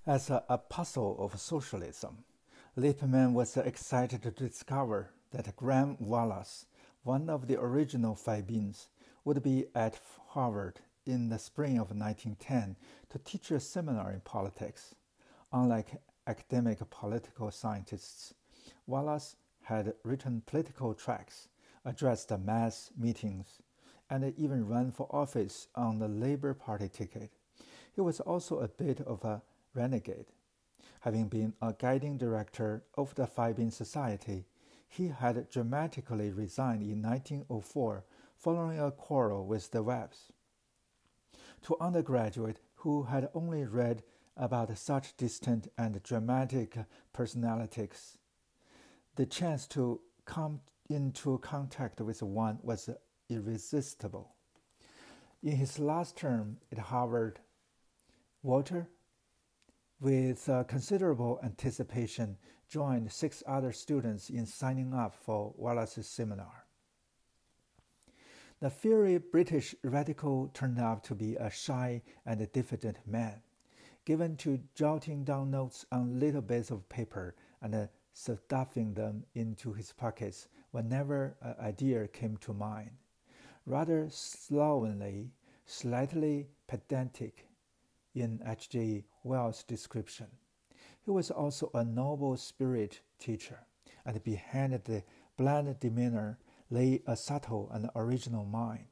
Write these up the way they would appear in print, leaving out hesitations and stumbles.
As an apostle of socialism, Lippmann was excited to discover that Graham Wallas, one of the original Fabians, would be at Harvard in the spring of 1910 to teach a seminar in politics. Unlike academic political scientists, Wallas had written political tracts, addressed mass meetings, and even run for office on the Labour Party ticket. He was also a bit of a renegade. Having been a guiding director of the Fabian Society, he had dramatically resigned in 1904 following a quarrel with the Webbs. To undergraduates who had only read about such distant and dramatic personalities, the chance to come into contact with one was irresistible. In his last term at Harvard, Walter, with considerable anticipation, joined 6 other students in signing up for Wallace's seminar. The fiery British radical turned out to be a shy and diffident man, given to jotting down notes on little bits of paper and stuffing them into his pockets whenever an idea came to mind. Rather slovenly, slightly pedantic in H.G. Wells' description. He was also a noble spirit teacher, and behind the bland demeanor lay a subtle and original mind.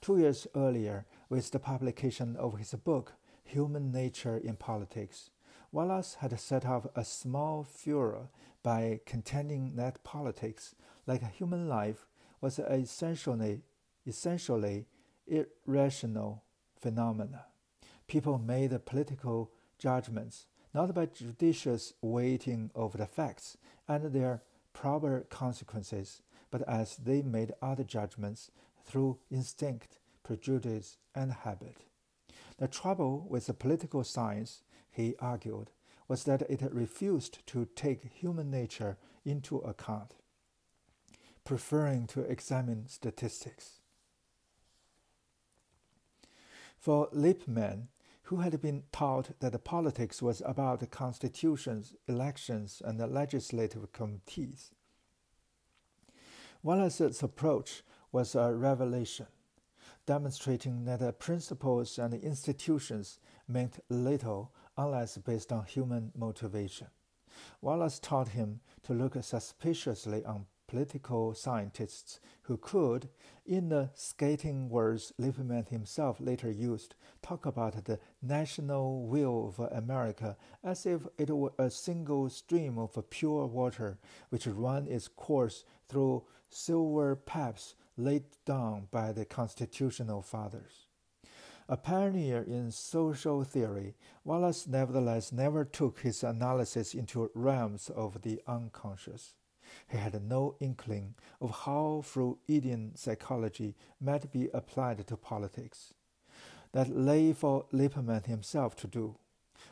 2 years earlier, with the publication of his book, Human Nature in Politics, Wallace had set up a small furor by contending that politics, like human life, was essentially irrational phenomena. People made political judgments not by judicious weighting of the facts and their proper consequences, but as they made other judgments through instinct, prejudice, and habit. The trouble with the political science, he argued, was that it refused to take human nature into account, preferring to examine statistics. For Lippmann, who had been taught that politics was about constitutions, elections, and legislative committees, Wallace's approach was a revelation, demonstrating that principles and institutions meant little unless based on human motivation. Wallace taught him to look suspiciously on political scientists who could, in the scathing words Lippmann himself later used, talk about the national will of America as if it were a single stream of pure water which ran its course through silver pipes laid down by the constitutional fathers. A pioneer in social theory, Wallace nevertheless never took his analysis into realms of the unconscious. He had no inkling of how Freudian psychology might be applied to politics. That lay for Lippmann himself to do.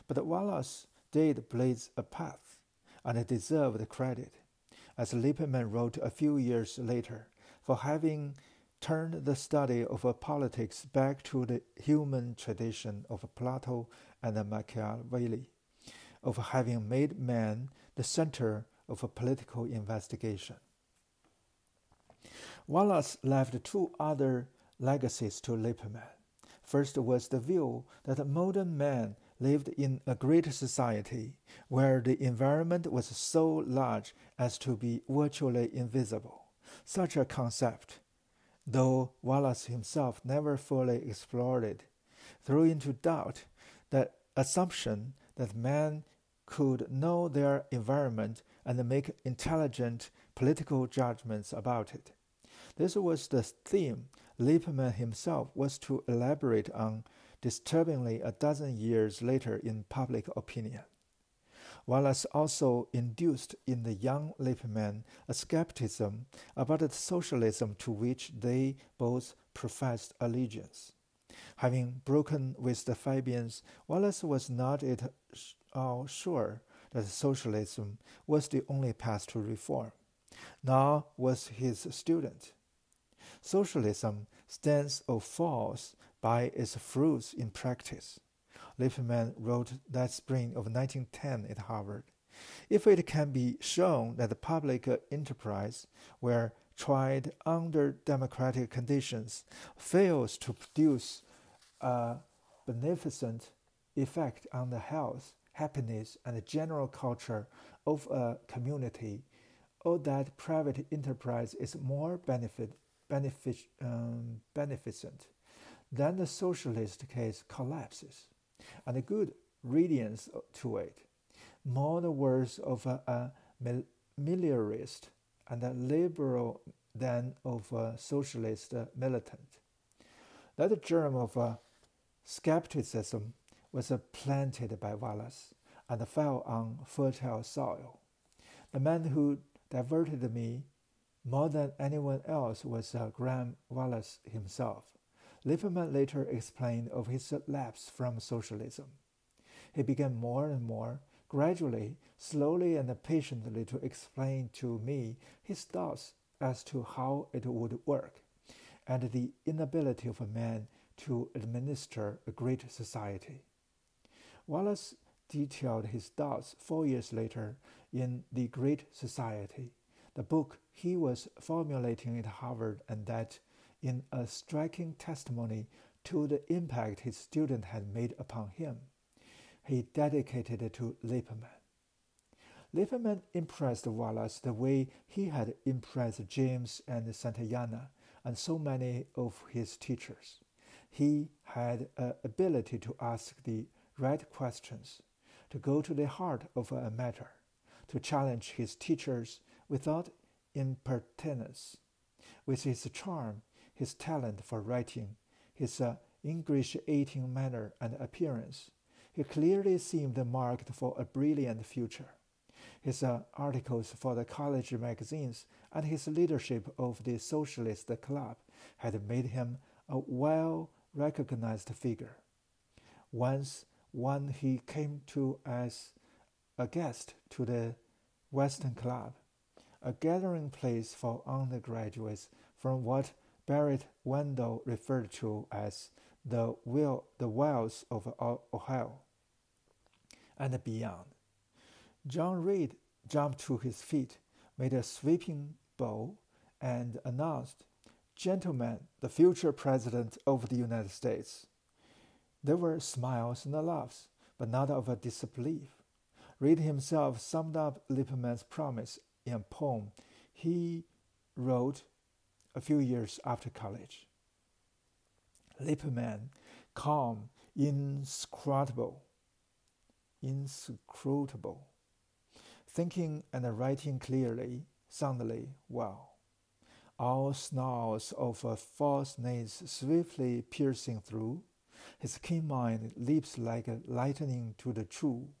But Wallace did blaze a path, and deserved credit, as Lippmann wrote a few years later, for having turned the study of politics back to the human tradition of Plato and Machiavelli, of having made man the center of a political investigation. Wallace left 2 other legacies to Lippmann. First was the view that modern man lived in a great society where the environment was so large as to be virtually invisible. Such a concept, though Wallace himself never fully explored it, threw into doubt the assumption that man could know their environment and make intelligent political judgments about it. This was the theme Lippmann himself was to elaborate on disturbingly a dozen years later in Public Opinion. Wallace also induced in the young Lippmann a skepticism about the socialism to which they both professed allegiance. Having broken with the Fabians, Wallace was not at all sure that socialism was the only path to reform. Nor was his student. Socialism stands or falls by its fruits in practice. Lippmann wrote that spring of 1910 at Harvard. If it can be shown that the public enterprise, where tried under democratic conditions, fails to produce a beneficent effect on the health, happiness, and general culture of a community, or that private enterprise is more beneficent, then the socialist case collapses, and a good riddance to it. More the words of a meliorist and a liberal than of a socialist militant. That germ of skepticism was planted by Wallace and fell on fertile soil. The man who diverted me more than anyone else was Graham Wallace himself. Lippmann later explained of his lapse from socialism. He began more and more, gradually, slowly and patiently to explain to me his thoughts as to how it would work, and the inability of a man to administer a great society. Wallace detailed his thoughts 4 years later in The Great Society, the book he was formulating at Harvard, and that, in a striking testimony to the impact his student had made upon him, he dedicated it to Lippmann. Lippmann impressed Wallace the way he had impressed James and Santayana and so many of his teachers. He had an ability to ask the right questions, to go to the heart of a matter, to challenge his teachers without impertinence. With his charm, his talent for writing, his ingratiating manner and appearance, he clearly seemed marked for a brilliant future. His articles for the college magazines and his leadership of the Socialist Club had made him a well-recognized figure. Once, when he came to as a guest to the Western Club, a gathering place for undergraduates from what Barrett Wendell referred to as the wilds of Ohio and beyond. John Reed jumped to his feet, made a sweeping bow, and announced, "Gentlemen, the future President of the United States." There were smiles and laughs, but not of a disbelief. Reed himself summed up Lippmann's promise in a poem he wrote a few years after college. Lippmann, calm, inscrutable, thinking and writing clearly, soundly, well. All snarls of falseness swiftly piercing through, his keen mind leaps like lightning to the true.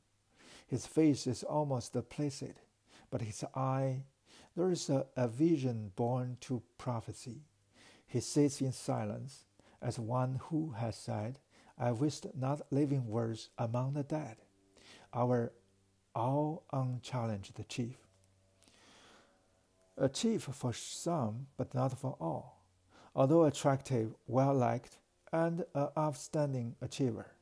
His face is almost placid, but his eye, there is a vision born to prophecy. He sits in silence, as one who has said, "I wist not living words among the dead," our all unchallenged chief. A chief for some, but not for all. Although attractive, well-liked, and an outstanding achiever,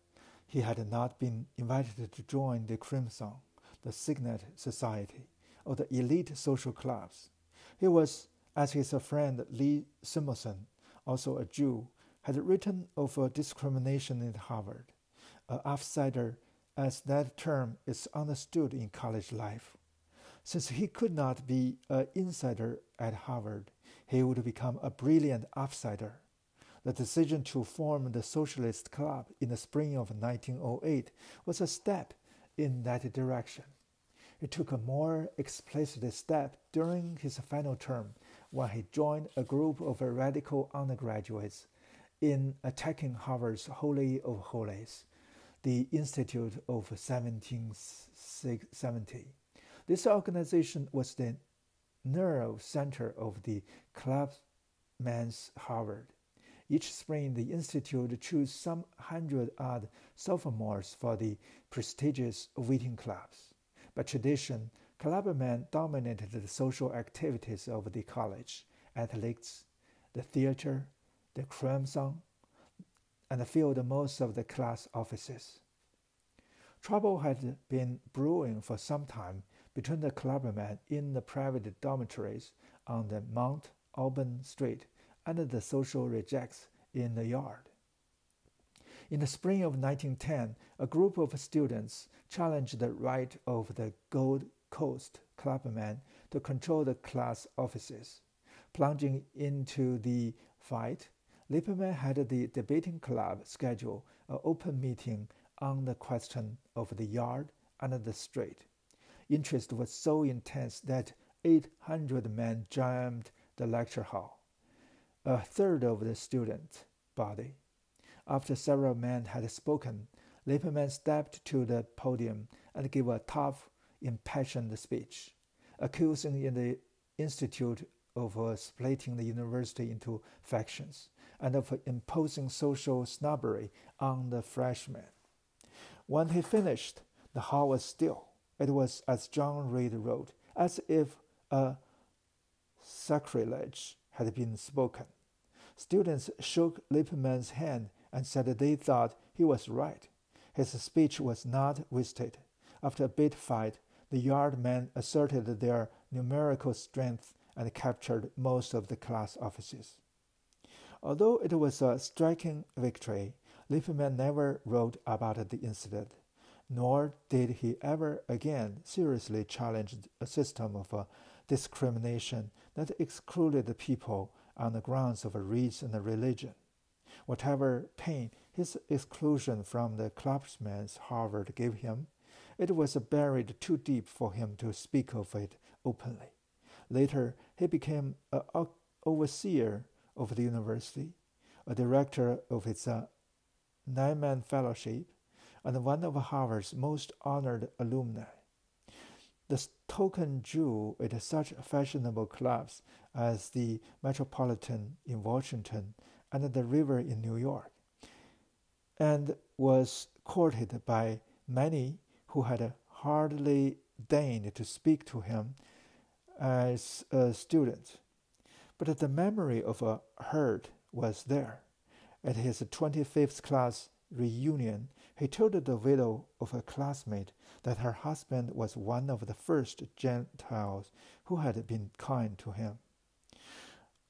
he had not been invited to join the Crimson, the Signet Society, or the elite social clubs. He was, as his friend Lee Simonson, also a Jew, had written of discrimination at Harvard, an outsider as that term is understood in college life. Since he could not be an insider at Harvard, he would become a brilliant outsider. The decision to form the Socialist Club in the spring of 1908 was a step in that direction. He took a more explicit step during his final term when he joined a group of radical undergraduates in attacking Harvard's Holy of Holies, the Institute of 1770. This organization was the nerve center of the clubman's Harvard. Each spring, the Institute chose some 100-odd sophomores for the prestigious reading clubs. By tradition, clubmen dominated the social activities of the college, athletics, the theater, the Crimson, and filled most of the class offices. Trouble had been brewing for some time between the clubmen in the private dormitories on the Mount Auburn Street and the social rejects in the yard. In the spring of 1910, a group of students challenged the right of the Gold Coast clubmen to control the class offices. Plunging into the fight, Lippmann had the debating club schedule an open meeting on the question of the yard and the street. Interest was so intense that 800 men jammed the lecture hall, a third of the student body. After several men had spoken, Lippmann stepped to the podium and gave a tough, impassioned speech, accusing the institute of splitting the university into factions and of imposing social snobbery on the freshmen. When he finished, the hall was still. It was, as John Reed wrote, as if a sacrilege had been spoken. Students shook Lippmann's hand and said they thought he was right. His speech was not wasted. After a bit fight, the yard men asserted their numerical strength and captured most of the class offices. Although it was a striking victory, Lippmann never wrote about the incident, nor did he ever again seriously challenge a system of discrimination that excluded people on the grounds of race and religion. Whatever pain his exclusion from the clubmen's Harvard gave him, it was buried too deep for him to speak of it openly. Later, he became an overseer of the university, a director of its Lippmann Fellowship, and one of Harvard's most honored alumni. The token jewel at such fashionable clubs as the Metropolitan in Washington and the River in New York, and was courted by many who had hardly deigned to speak to him as a student. But the memory of a hurt was there. At his 25th class reunion, he told the widow of a classmate that her husband was one of the first Gentiles who had been kind to him.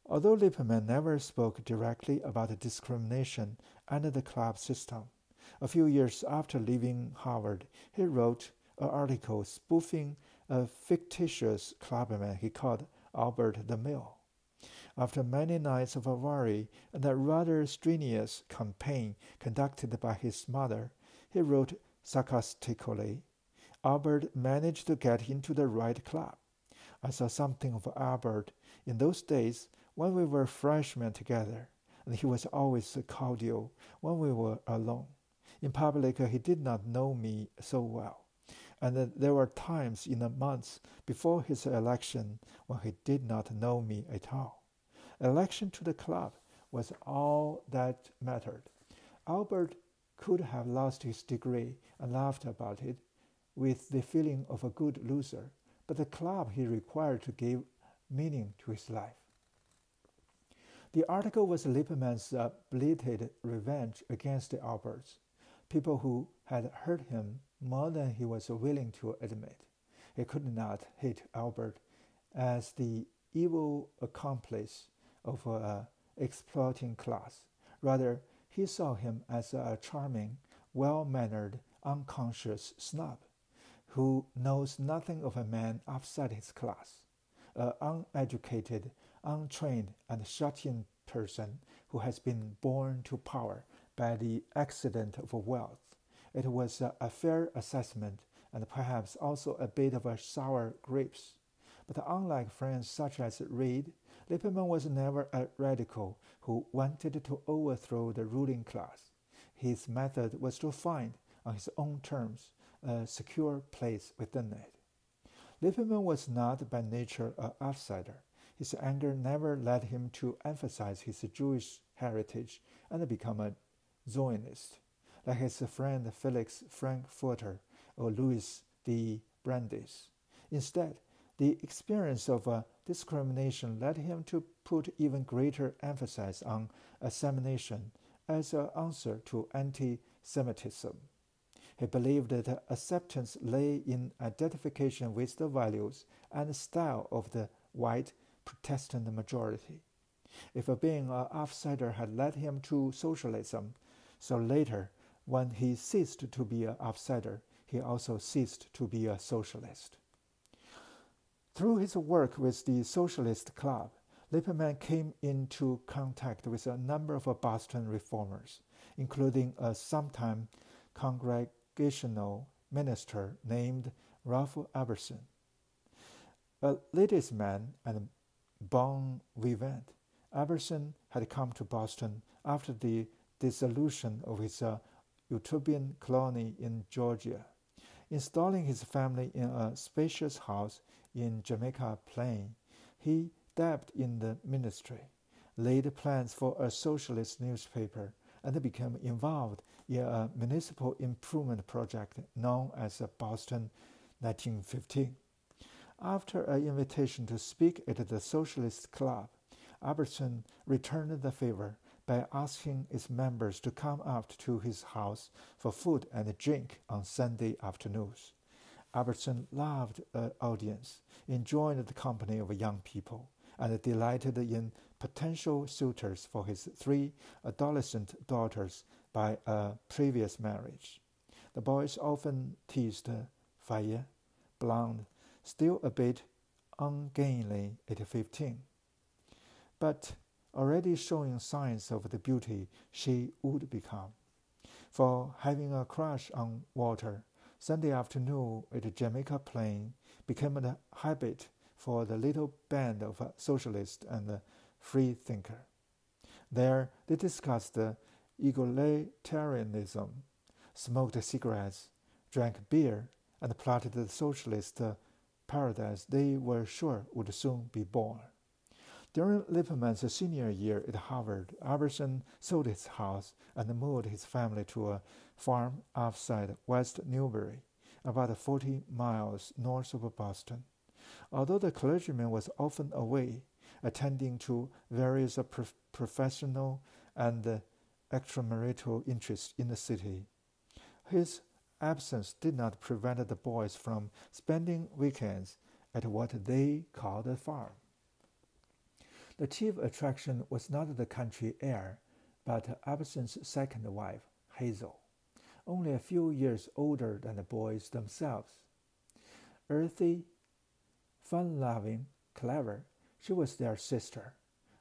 Although Lippmann never spoke directly about discrimination under the club system, a few years after leaving Harvard, he wrote an article spoofing a fictitious clubman he called Albert the Mill. After many nights of worry and a rather strenuous campaign conducted by his mother, he wrote sarcastically, "Albert managed to get into the right club. I saw something of Albert in those days when we were freshmen together, and he was always cordial when we were alone. In public, he did not know me so well, and there were times in the months before his election when he did not know me at all. Election to the club was all that mattered. Albert could have lost his degree and laughed about it with the feeling of a good loser, but the club he required to give meaning to his life." The article was Lippmann's belated revenge against the Alberts, people who had hurt him more than he was willing to admit. He could not hate Albert as the evil accomplice of an exploiting class. Rather, he saw him as a charming, well-mannered, unconscious snob who knows nothing of a man outside his class, an uneducated, untrained, and shut-in person who has been born to power by the accident of wealth. It was a fair assessment and perhaps also a bit of a sour grapes. But unlike friends such as Reed, Lippmann was never a radical who wanted to overthrow the ruling class. His method was to find, on his own terms, a secure place within it. Lippmann was not by nature an outsider. His anger never led him to emphasize his Jewish heritage and become a Zionist, like his friend Felix Frankfurter or Louis V. Brandeis. Instead, the experience of discrimination led him to put even greater emphasis on assimilation as an answer to anti-Semitism. He believed that acceptance lay in identification with the values and style of the white Protestant majority. If being an outsider had led him to socialism, so later, when he ceased to be an outsider, he also ceased to be a socialist. Through his work with the Socialist Club, Lippmann came into contact with a number of Boston reformers, including a sometime congregational minister named Ralph Iverson. A ladies' man and bon vivant, Iverson had come to Boston after the dissolution of his utopian colony in Georgia. Installing his family in a spacious house in Jamaica Plain, he dabbed in the ministry, laid plans for a socialist newspaper, and became involved in a municipal improvement project known as Boston 1915. After an invitation to speak at the Socialist Club, Iverson returned the favor by asking its members to come out to his house for food and drink on Sunday afternoons. Iverson loved an audience, enjoyed the company of young people, and delighted in potential suitors for his 3 adolescent daughters by a previous marriage. The boys often teased Faye, blonde, still a bit ungainly at 15, but already showing signs of the beauty she would become. For having a crush on Walter, Sunday afternoon at Jamaica Plain became a habit for the little band of socialists and freethinkers. There they discussed egalitarianism, smoked cigarettes, drank beer, and plotted the socialist paradise they were sure would soon be born. During Lippmann's senior year at Harvard, Iverson sold his house and moved his family to a farm outside West Newbury, about 40 miles north of Boston. Although the clergyman was often away, attending to various professional and extramarital interests in the city, his absence did not prevent the boys from spending weekends at what they called the farm. The chief attraction was not the country air, but Iverson's second wife, Hazel, only a few years older than the boys themselves. Earthy, fun-loving, clever, she was their sister,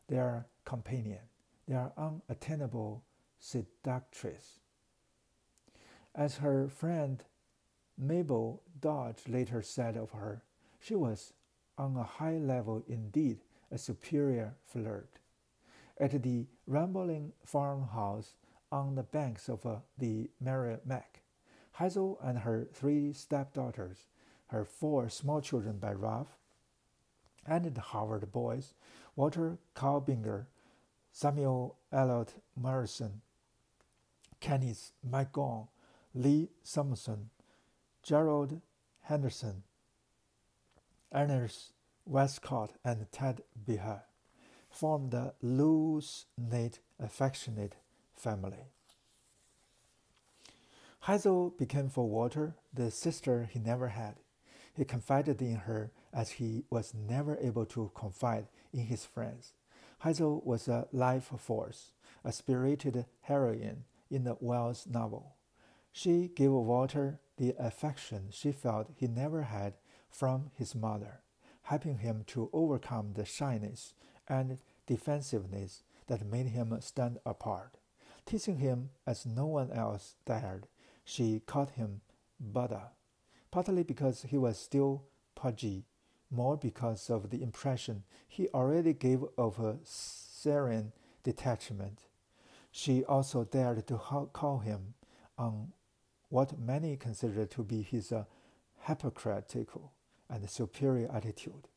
their companion, their unattainable seductress. As her friend Mabel Dodge later said of her, she was, on a high level indeed, a superior flirt. At the rambling farmhouse on the banks of the Merrimack, Hazel and her 3 stepdaughters, her 4 small children by Ralph, and the Harvard boys, Walter Kalbinger, Samuel Eliot Morrison, Kenneth McGowan, Lee Thompson, Gerald Henderson, Ernest Westcott, and Ted Beha, formed a loose-knit, affectionate family. Hazel became for Walter the sister he never had. He confided in her as he was never able to confide in his friends. Hazel was a life force, a spirited heroine in the Wells novel. She gave Walter the affection she felt he never had from his mother, helping him to overcome the shyness and defensiveness that made him stand apart. Teasing him as no one else dared, she called him Buddha, partly because he was still pudgy, more because of the impression he already gave of a serene detachment. She also dared to call him on what many considered to be his hypocritical and superior attitude.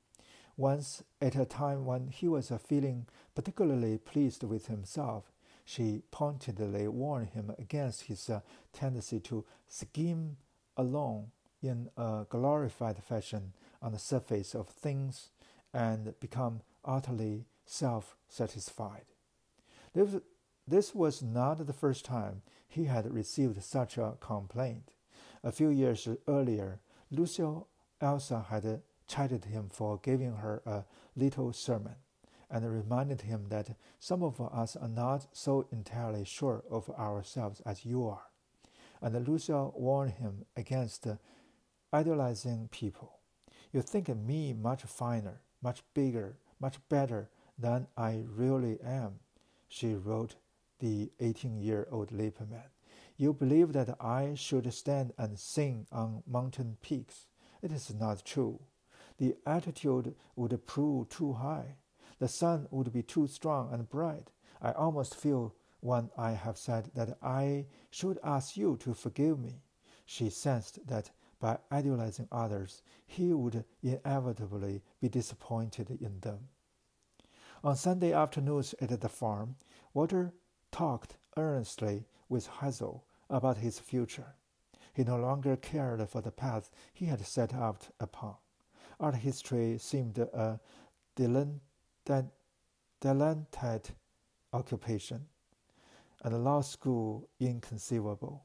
Once, at a time when he was feeling particularly pleased with himself, she pointedly warned him against his tendency to skim along in a glorified fashion on the surface of things and become utterly self-satisfied. This was not the first time he had received such a complaint. A few years earlier, Lucio Elsa had chided him for giving her a little sermon, and reminded him that some of us are not so entirely sure of ourselves as you are. And Lucio warned him against idolizing people. You think me much finer, much bigger, much better than I really am, she wrote the 18-year-old Lippmann. You believe that I should stand and sing on mountain peaks. It is not true. The altitude would prove too high. The sun would be too strong and bright. I almost feel when I have said that I should ask you to forgive me. She sensed that by idolizing others, he would inevitably be disappointed in them. On Sunday afternoons at the farm, Walter talked earnestly with Hazel about his future. He no longer cared for the path he had set out upon. Art history seemed a dilettante occupation, and law school inconceivable.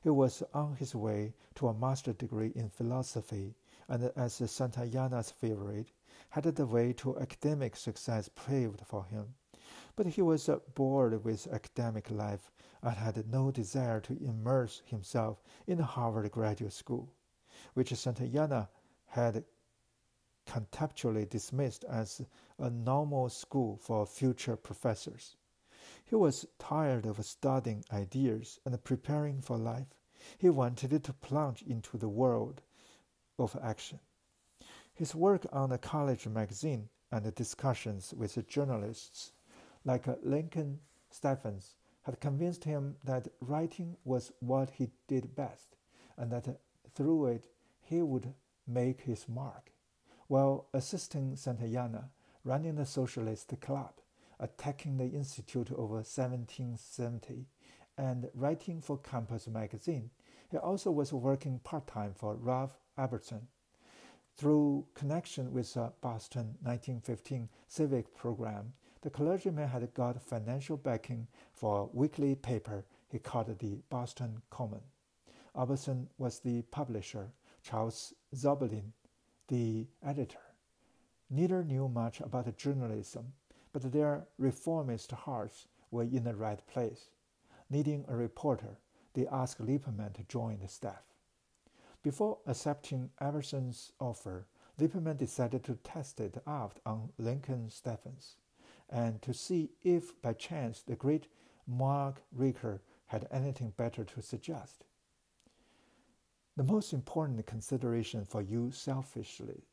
He was on his way to a master's degree in philosophy, and as Santayana's favorite, had the way to academic success paved for him. But he was bored with academic life and had no desire to immerse himself in the Harvard Graduate School, which Santayana had contemptuously dismissed as a normal school for future professors. He was tired of studying ideas and preparing for life. He wanted to plunge into the world of action. His work on the college magazine and the discussions with journalists like Lincoln Stephens had convinced him that writing was what he did best, and that through it he would make his mark. While assisting Santayana, running the Socialist Club, attacking the Institute over 1770, and writing for Campus magazine, he also was working part-time for Ralph Emerson. Through connection with the Boston 1915 civic program, the clergyman had got financial backing for a weekly paper he called the Boston Common. Emerson was the publisher, Charles Zoblin the editor. Neither knew much about journalism, but their reformist hearts were in the right place. Needing a reporter, they asked Lippmann to join the staff. Before accepting Emerson's offer, Lippmann decided to test it out on Lincoln Stephens, and to see if by chance the great Mark Ricker had anything better to suggest. The most important consideration for you selfishly,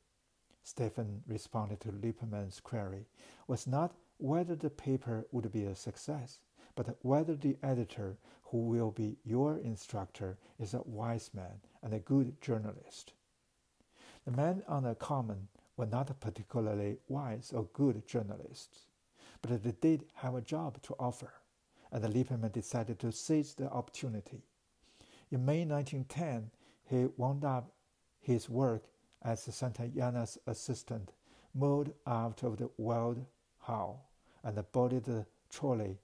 Stephen responded to Lippmann's query, was not whether the paper would be a success, but whether the editor who will be your instructor is a wise man and a good journalist. The men on the common were not particularly wise or good journalists, but they did have a job to offer, and Lippmann decided to seize the opportunity. In May 1910, he wound up his work as Santayana's assistant, moved out of the Wild Hall, and boarded the trolley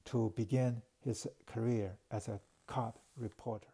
to begin his career as a cop reporter.